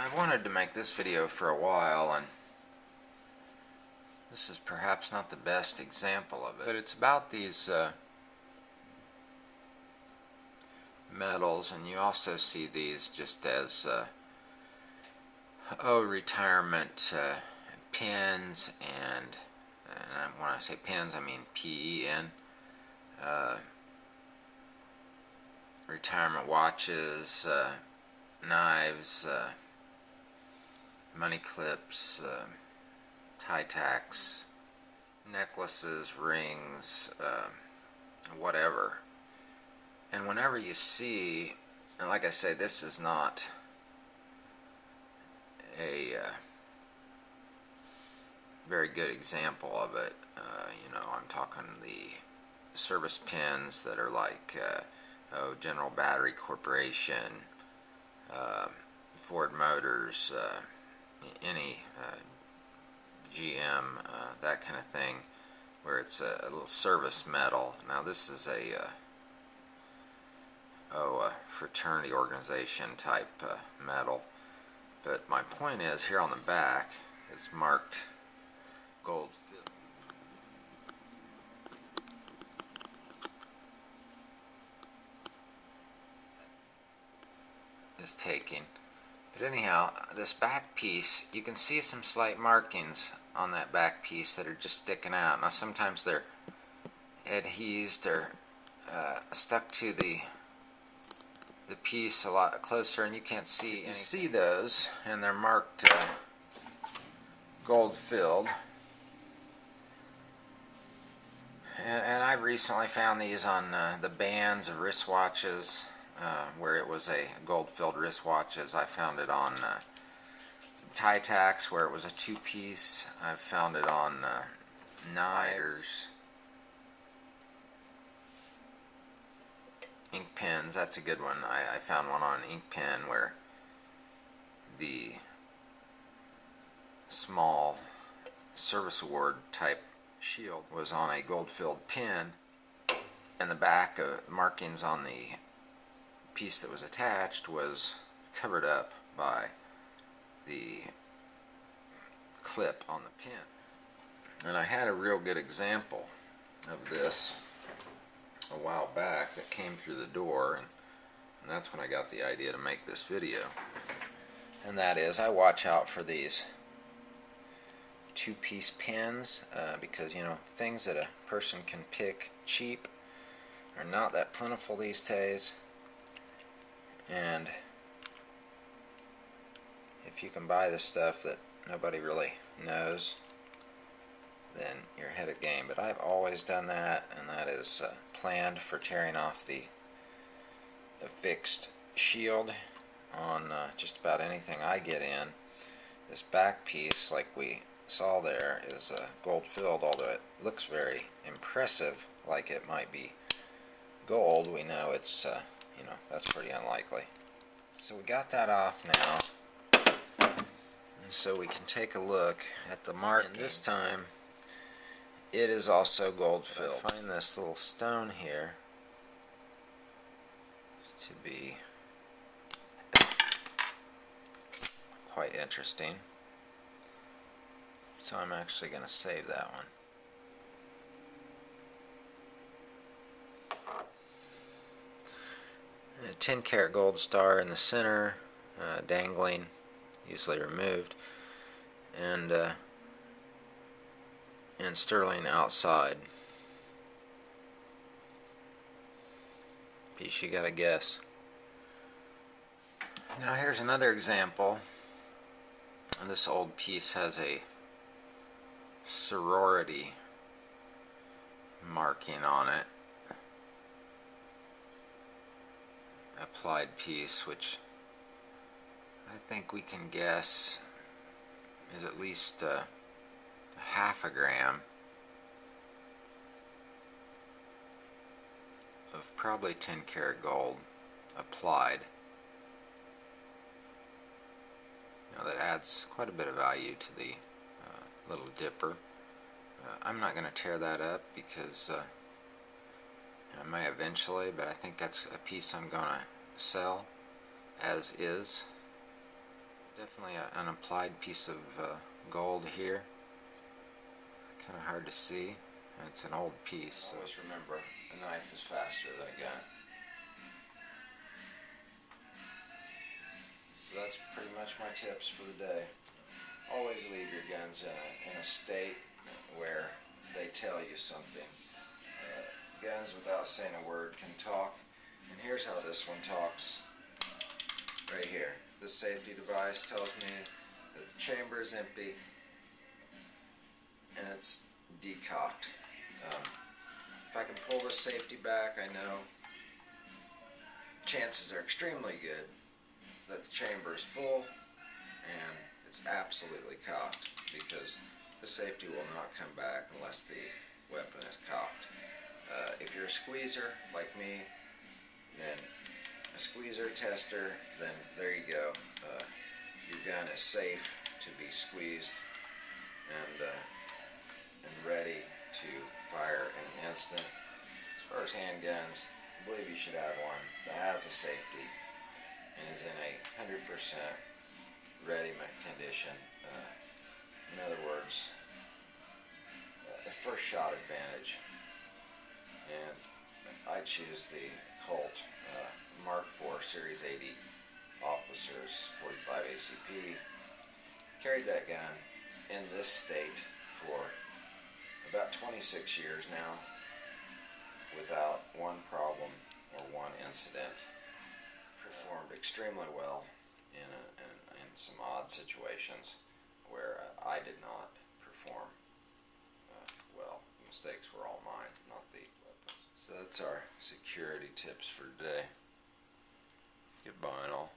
I wanted to make this video for a while, and this is perhaps not the best example of it, but it's about these medals, and you also see these just as retirement pins, and when I say pins I mean P-E-N, retirement watches, knives, money clips, tie tacks, necklaces, rings, whatever. And whenever you see, and like I say, this is not a very good example of it. I'm talking the service pins that are like General Battery Corporation, Ford Motors, any GM, that kind of thing, where it's a little service medal. Now this is a fraternity organization type medal, but my point is, here on the back it's marked gold filled. Is taking. But anyhow, this back piece, you can see some slight markings on that back piece that are just sticking out. Now sometimes they're adhesed or stuck to the piece a lot closer, and you can't see anything. You see those, and they're marked gold filled. And I've recently found these on the bands of wristwatches, where it was a gold-filled wristwatches. I found it on tie tacks, where it was a two-piece. I've found it on knives, ink pens. That's a good one. I found one on an ink pen where the small service award type shield was on a gold-filled pin, and the back markings on the piece that was attached was covered up by the clip on the pin. And I had a real good example of this a while back that came through the door, and that's when I got the idea to make this video. And that is, I watch out for these two-piece pins, because things that a person can pick cheap are not that plentiful these days. And if you can buy the stuff that nobody really knows, then you're ahead of game. But I've always done that, and that is planned for tearing off the fixed shield on just about anything I get in. This back piece, like we saw there, is gold filled, although it looks very impressive, like it might be gold. We know it's that's pretty unlikely. So we got that off now, and so we can take a look at the mark. And this time it is also gold filled. I find this little stone here to be quite interesting, so I'm actually going to save that one. A 10 karat gold star in the center, dangling, easily removed, and sterling outside. Piece you gotta guess. Now here's another example, and this old piece has a sorority marking on it. Applied piece, which I think we can guess is at least half a gram of probably 10 karat gold applied. That adds quite a bit of value to the little dipper. I'm not going to tear that up because I may eventually, but I think that's a piece I'm going to sell as is. Definitely an applied piece of gold here. Kind of hard to see. It's an old piece. So always remember, a knife is faster than a gun. So that's pretty much my tips for the day. Always leave your guns in a state where they tell you something. Guns without saying a word can talk, and here's how this one talks. Right here. This safety device tells me that the chamber is empty and it's decocked. If I can pull this safety back, I know chances are extremely good that the chamber is full and it's absolutely cocked, because the safety will not come back unless the weapon is cocked. If you're a squeezer like me, then a squeezer tester, then there you go. Your gun is safe to be squeezed and ready to fire in an instant. As far as handguns, I believe you should have one that has a safety and is in a 100% ready condition. In other words, a first shot advantage. And I choose the Colt Mark IV Series 80 Officers 45 ACP. Carried that gun in this state for about 26 years now without one problem or one incident. Performed extremely well in some odd situations where I did not perform well. The mistakes were all mine, not the weapons. So that's our security tips for today. Goodbye and all.